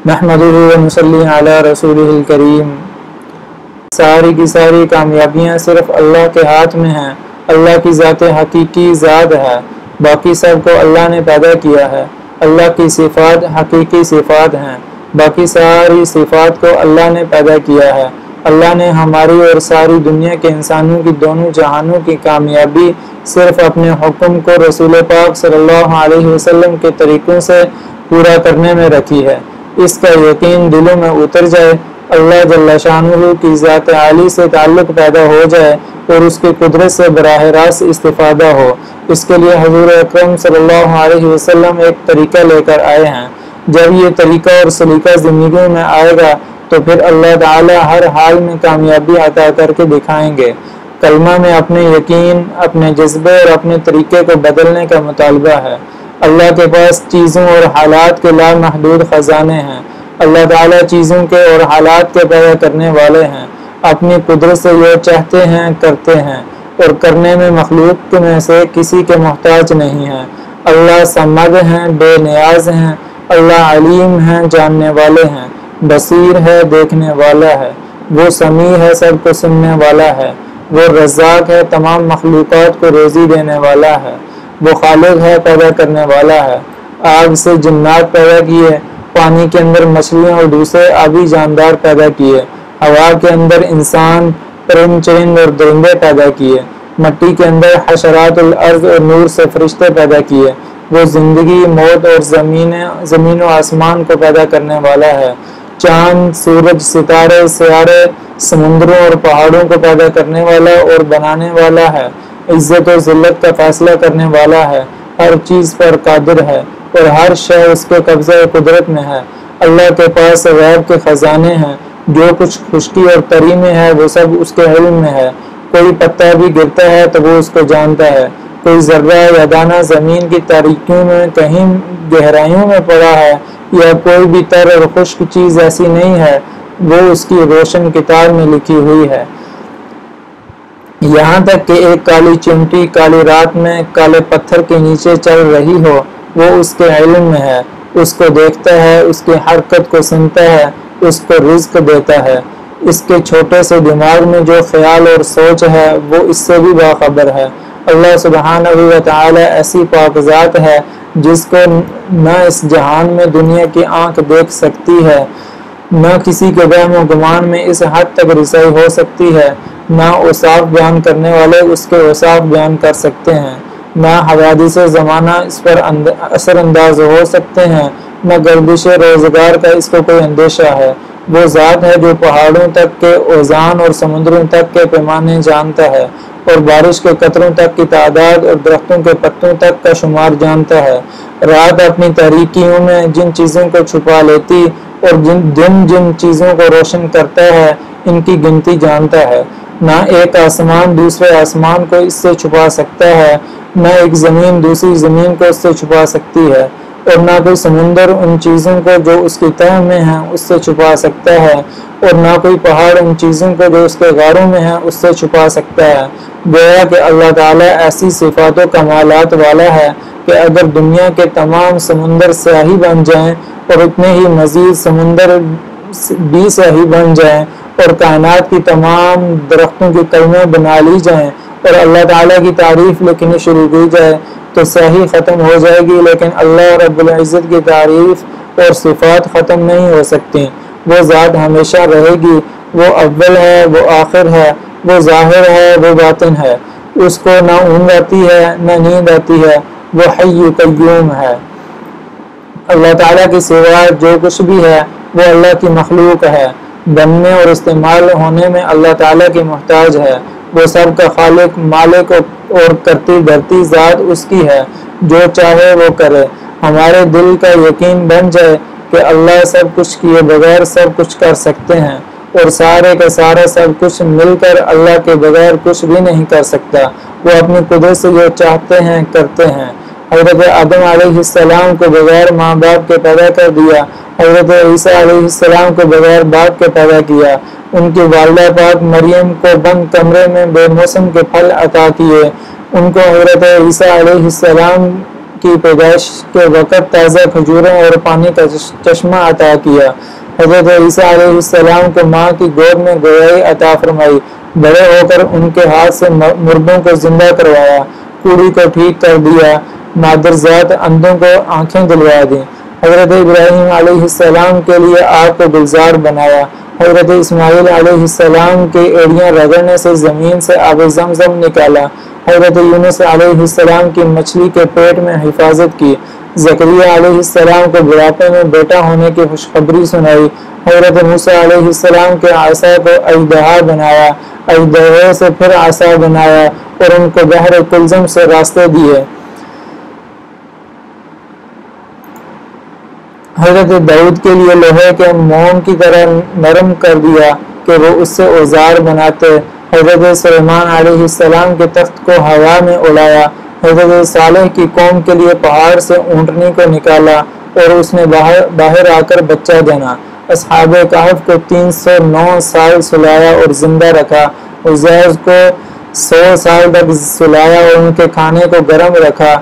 نحمدہ و نصلی علی رسولہ الکریم۔ ساری کی ساری کامیابیاں صرف اللہ کے ہاتھ میں ہیں۔ اللہ کی ذات حقیقی ذات ہے، باقی سب کو اللہ نے پیدا کیا ہے۔ اللہ کی صفات حقیقی صفات ہیں، باقی ساری صفات کو اللہ نے پیدا کیا ہے۔ اللہ نے ہماری اور ساری دنیا کے انسانوں کی دونوں جہانوں کی کامیابی صرف اپنے حکم کو رسول پاک صلی اللہ علیہ وسلم کے طریقوں سے پورا کرنے میں رکھی ہے۔ اس کا یقین دلوں میں اتر جائے، اللہ جل شانہ کی ذات عالی سے تعلق پیدا ہو جائے اور اس کی قدرت سے براہ راست استفادہ ہو۔ اس کے لیے حضور اکرم صلی اللہ علیہ وسلم ایک طریقہ لے کر آئے ہیں۔ جب یہ طریقہ اور سلیقہ زندگی میں آئے گا تو پھر اللہ تعالی ہر حال میں کامیابی عطا کر کے دکھائیں گے۔ کلمہ میں اپنے یقین، اپنے جذبے اور اپنے طریقے کو بدلنے کا مطالبہ ہے۔ اللہ کے پاس چیزوں اور حالات کے لامحدود خزانے ہیں۔ اللہ تعالیٰ چیزوں کے اور حالات کے پیدا کرنے والے ہیں۔ اپنی قدرت سے یہ چاہتے ہیں کرتے ہیں، اور کرنے میں مخلوق میں سے کسی کے محتاج نہیں ہیں۔ اللہ صمد ہیں، بے نیاز ہیں۔ اللہ علیم ہیں، جاننے والے ہیں۔ بصیر ہے، دیکھنے والا ہے۔ وہ سمیع ہے، سب کو سننے والا ہے۔ وہ رزاق ہے، تمام مخلوقات کو روزی دینے والا ہے۔ وہ خالق ہے، پیدا کرنے والا ہے۔ آگ سے جنات پیدا کیے، پانی کے اندر مچھلیاں اور دوسرے آبی جاندار پیدا کیے، ہوا کے اندر انسان، پرند چرند اور درندے پیدا کیے، مٹی کے اندر حشرات الارض اور نور سے فرشتے پیدا کیے۔ وہ زندگی، موت اور زمین و آسمان کو پیدا کرنے والا ہے۔ چاند، سورج، ستارے، سیارے، سمندروں اور پہاڑوں کو پیدا کرنے والا اور بنانے والا ہے۔ عزت و ذلت کا فیصلہ کرنے والا ہے۔ ہر چیز پر قادر ہے اور ہر شے اس کے قبضہ قدرت میں ہے۔ اللہ کے پاس غیب کے خزانے ہیں۔ جو کچھ خشکی اور تری میں ہے وہ سب اس کے علم میں ہے۔ کوئی پتا بھی گرتا ہے تو وہ اس کو جانتا ہے۔ کوئی ذرہ یا دانہ زمین کی تاریکیوں میں کہیں گہرائیوں میں پڑا ہے، یا کوئی بھی تر اور خشک چیز ایسی نہیں ہے، وہ اس کی روشن کتاب میں لکھی ہوئی ہے۔ یہاں تک کہ ایک کالی چمٹی کالی رات میں کالے پتھر کے نیچے چل رہی ہو، وہ اس کے علم میں ہے۔ اس کو دیکھتا ہے، اس کی حرکت کو سنتا ہے، اس کو رزق دیتا ہے۔ اس کے چھوٹے سے دماغ میں جو خیال اور سوچ ہے وہ اس سے بھی باخبر ہے۔ اللہ سبحانہ و تعالی ایسی پاک ذات ہے جس کو نہ اس جہان میں دنیا کی آنکھ دیکھ سکتی ہے، نہ کسی کے وہم و گمان میں اس حد تک رسائی ہو سکتی ہے، نہ اوصاف بیان کرنے والے اس کے اوصاف بیان کر سکتے ہیں، نہ حوادث زمانہ اس پر اثر انداز ہو سکتے ہیں، نہ گردش روزگار کا اس کو کوئی اندیشہ ہے۔ وہ ذات ہے جو پہاڑوں تک کے اوزان اور سمندروں تک کے پیمانے جانتا ہے، اور بارش کے قطروں تک کی تعداد اور درختوں کے پتوں تک کا شمار جانتا ہے۔ رات اپنی تاریکیوں میں جن چیزوں کو چھپا لیتی اور دن جن چیزوں کو روشن کرتا ہے، ان کی گنتی جانتا ہے۔ نہ ایک آسمان دوسرے آسمان کو اس سے چھپا سکتا ہے، نہ ایک زمین دوسری زمین کو اس سے چھپا سکتی ہے، اور نہ کوئی سمندر ان چیزوں کو جو اس کی تہ میں ہیں اس سے چھپا سکتا ہے، اور نہ کوئی پہاڑ ان چیزوں کو جو اس کے غاروں میں ہیں اس سے چھپا سکتا ہے۔ گویا کہ اللہ تعالیٰ ایسی صفات و کمالات والا ہے کہ اگر دنیا کے تمام سمندر سیاہی بن جائیں اور اتنے ہی مزید سمندر بھی سیاہی بن جائیں اور کائنات کی تمام درختوں کی قلمیں بنا لی جائیں اور اللہ تعالیٰ کی تعریف لکھنی شروع کی جائے تو سیاہی ختم ہو جائے گی، لیکن اللہ رب العزت کی تعریف اور صفات ختم نہیں ہو سکتی۔ وہ ذات ہمیشہ رہے گی۔ وہ اول ہے، وہ آخر ہے، وہ ظاہر ہے، وہ باطن ہے۔ اس کو نہ اونگ آتی ہے نہ نیند آتی ہے۔ وہ حی قیوم ہے۔ اللہ تعالیٰ کے سوا جو کچھ بھی ہے وہ اللہ کی مخلوق ہے۔ بننے اور استعمال ہونے میں اللہ تعالیٰ کی محتاج ہے۔ وہ سب کا خالق، مالک اور کرتی دھرتی ذات اس کی ہے، جو چاہے وہ کرے۔ ہمارے دل کا یقین بن جائے کہ اللہ سب کچھ کیے بغیر سب کچھ کر سکتے ہیں، اور سارے کا سارا سب کچھ مل کر اللہ کے بغیر کچھ بھی نہیں کر سکتا۔ وہ اپنی قدرت سے جو چاہتے ہیں کرتے ہیں۔ حضرت آدم علیہ السلام کو بغیر ماں باپ کے پیدا کر دیا۔ حضرت عیسیٰ علیہ السلام کو بغیر باپ کے پیدا کیا۔ ان کی والدہ پاک مریم کو بند کمرے میں بے موسم کے پھل عطا کیے۔ ان کو حضرت عیسیٰ علیہ السلام کی پیدائش کے وقت تازہ کھجوروں اور پانی کا چشمہ عطا کیا۔ حضرت عیسیٰ علیہ السلام کو ماں کی گود میں گویائی عطا فرمائی۔ بڑے ہو کر ان کے ہاتھ سے مردوں کو زندہ کروایا، کوڑی کو ٹھیک کر دیا، مادرزاد اندھوں کو آنکھیں دلوا دیں۔ حضرت ابراہیم علیہ السلام کے لیے آگ کو گلزار بنایا۔ حضرت اسماعیل علیہ السلام کے ایڑیاں رگڑنے سے زمین سے آب زمزم نکالا۔ حضرت یونس علیہ السلام کی مچھلی کے پیٹ میں حفاظت کی۔ زکریا علیہ السلام کو بڑھاپے میں بیٹا ہونے کی خوشخبری سنائی۔ حضرت موسیٰ علیہ السلام کے عصا کو اژدہا بنایا، اژدہے سے پھر عصا بنایا اور ان کو بحر کلزم سے راستے دیے۔ حضرت داؤد کے لیے لوہے کے موم کی طرح نرم کر دیا کہ وہ اس سے اوزار بناتے۔ حضرت سلیمان علیہ السلام کے تخت کو ہوا میں اڑایا۔ حضرت صالح کی قوم کے لیے پہاڑ سے اونٹنی کو نکالا اور اس نے باہر آ کر بچہ جنا۔ اصحاب کہف کو 309 سال سلایا اور زندہ رکھا۔ عزیز کو 100 سال تک سلایا اور ان کے کھانے کو گرم رکھا۔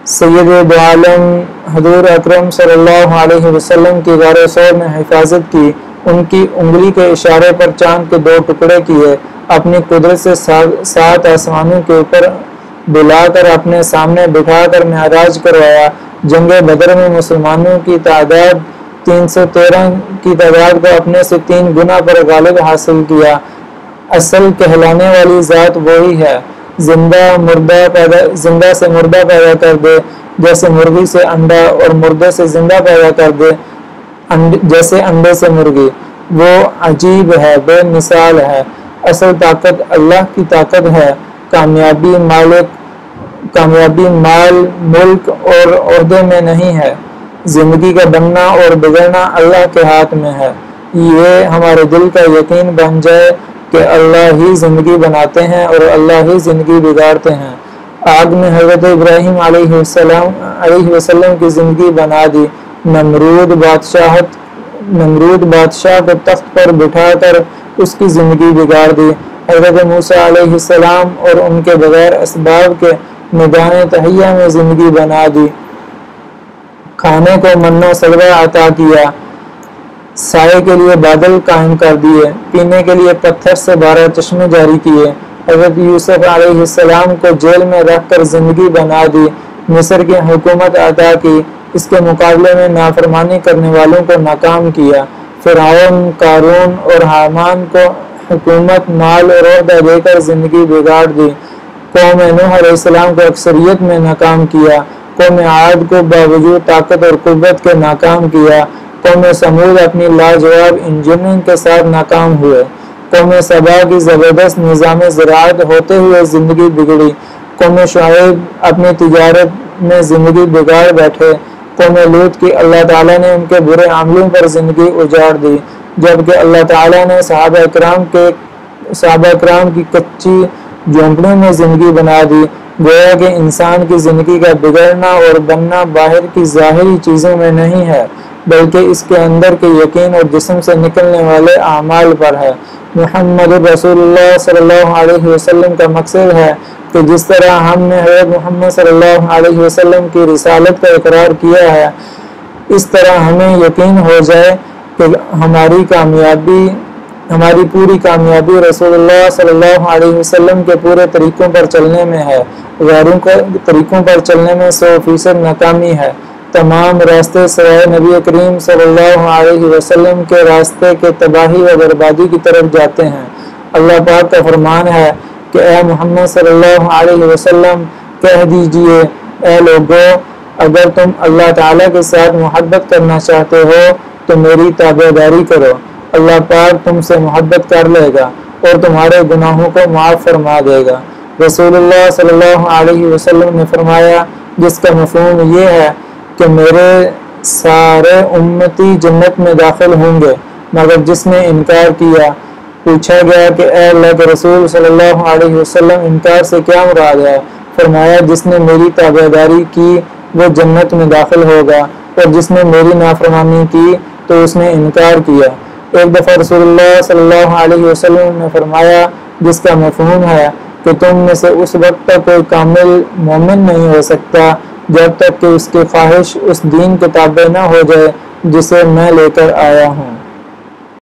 سید دو عالم حضور اکرم صلی اللہ علیہ وسلم کی غار ثور میں حفاظت کی۔ ان کی انگلی کے اشارے پر چاند کے 2 ٹکڑے کیے۔ اپنی قدرت سے 7 آسمانوں کے اوپر بلا کر اپنے سامنے بٹھا کر معراج کروایا۔ جنگ بدر میں مسلمانوں کی تعداد 313 کی تعداد کو اپنے سے 3 گنا پر غالب حاصل کیا۔ اصل کہلانے والی ذات وہی ہے، زندہ سے مردہ پیدا کر دے، جیسے مرغی سے انڈا اور مردے سے زندہ پیدا کر دے جیسے انڈے سے مرغی۔ وہ عجیب ہے، بے مثال ہے۔ اصل طاقت اللہ کی طاقت ہے۔ کامیابی مال، ملک اور عہدے میں نہیں ہے۔ زندگی کا بننا اور بگڑنا اللہ کے ہاتھ میں ہے۔ یہ ہمارے دل کا یقین بن جائے کہ اللہ ہی زندگی بناتے ہیں اور اللہ ہی زندگی بگاڑتے ہیں۔ آگ نے حضرت ابراہیم علیہ وسلم کی زندگی بنا دی۔ نمرود بادشاہ کو تخت پر بٹھا کر اس کی زندگی بگاڑ دی۔ حضرت موسیٰ علیہ السلام اور ان کے بغیر اسباب کے میدان تحیہ میں زندگی بنا دی۔ کھانے کو من و سلوہ عطا کیا، سائے کے لیے بادل قائم کر دیے، پینے کے لیے پتھر سے 12 چشمے جاری کیے۔ حضرت یوسف علیہ السلام کو جیل میں رکھ کر زندگی بنا دی، مصر کی حکومت عطا کی، اس کے مقابلے میں نافرمانی کرنے والوں کو ناکام کیا۔ فرعون، قارون اور حامان کو حکومت، مال اور عہدہ دے کر زندگی بگاڑ دی۔ قوم نوح علیہ السلام کو اکثریت میں ناکام کیا۔ قوم عاد کو باوجود طاقت اور قوت کے ناکام کیا۔ قوم سمود اپنی لاجواب انجینئرنگ کے ساتھ ناکام ہوئے۔ قوم سبا کی زبردست نظام زراعت ہوتے ہوئے زندگی بگڑی۔ قوم شعیب اپنی تجارت میں زندگی بگاڑ بیٹھے۔ قوم لوط کی اللہ تعالیٰ نے ان کے برے عملوں پر زندگی اجاڑ دی، جبکہ اللہ تعالیٰ نے صحابہ کرام کی کچی جھونپڑیوں میں زندگی بنا دی۔ گویا کہ انسان کی زندگی کا بگڑنا اور بننا باہر کی ظاہری چیزوں میں نہیں ہے، بلکہ اس کے اندر کے یقین اور جسم سے نکلنے والے اعمال پر ہے۔ محمد رسول اللہ صلی اللہ علیہ وسلم کا مقصد ہے کہ جس طرح ہم نے حضرت محمد صلی اللہ علیہ وسلم کی رسالت کا اقرار کیا ہے، اس طرح ہمیں یقین ہو جائے کہ ہماری پوری کامیابی رسول اللہ صلی اللہ علیہ وسلم کے پورے طریقوں پر چلنے میں ہے۔ غیروں کے طریقوں پر چلنے میں 100% ناکامی ہے۔ تمام راستے سوائے نبی کریم صلی اللہ علیہ وسلم کے راستے کے تباہی و بربادی کی طرف جاتے ہیں۔ اللہ پاک کا فرمان ہے کہ اے محمد صلی اللہ علیہ وسلم کہہ دیجئے، اے لوگو، اگر تم اللہ تعالیٰ کے ساتھ محبت کرنا چاہتے ہو تو میری تابعداری کرو، اللہ پاک تم سے محبت کر لے گا اور تمہارے گناہوں کو معاف فرما دے گا۔ رسول اللہ صلی اللہ علیہ وسلم نے فرمایا، جس کا مفہوم یہ ہے کہ میرے سارے امتی جنت میں داخل ہوں گے مگر جس نے انکار کیا۔ پوچھا گیا کہ اے اللہ کے رسول صلی اللہ علیہ وسلم، انکار سے کیا مراد ہے؟ فرمایا، جس نے میری تابعداری کی وہ جنت میں داخل ہوگا، اور جس نے میری نافرمانی کی تو اس نے انکار کیا۔ ایک دفعہ رسول اللہ صلی اللہ علیہ وسلم نے فرمایا، جس کا مفہوم ہے کہ تم میں سے اس وقت تک کوئی کامل مومن نہیں ہو سکتا جب تک کہ اس کی خواہش اس دین کے تابع نہ ہو جائے جسے میں لے کر آیا ہوں۔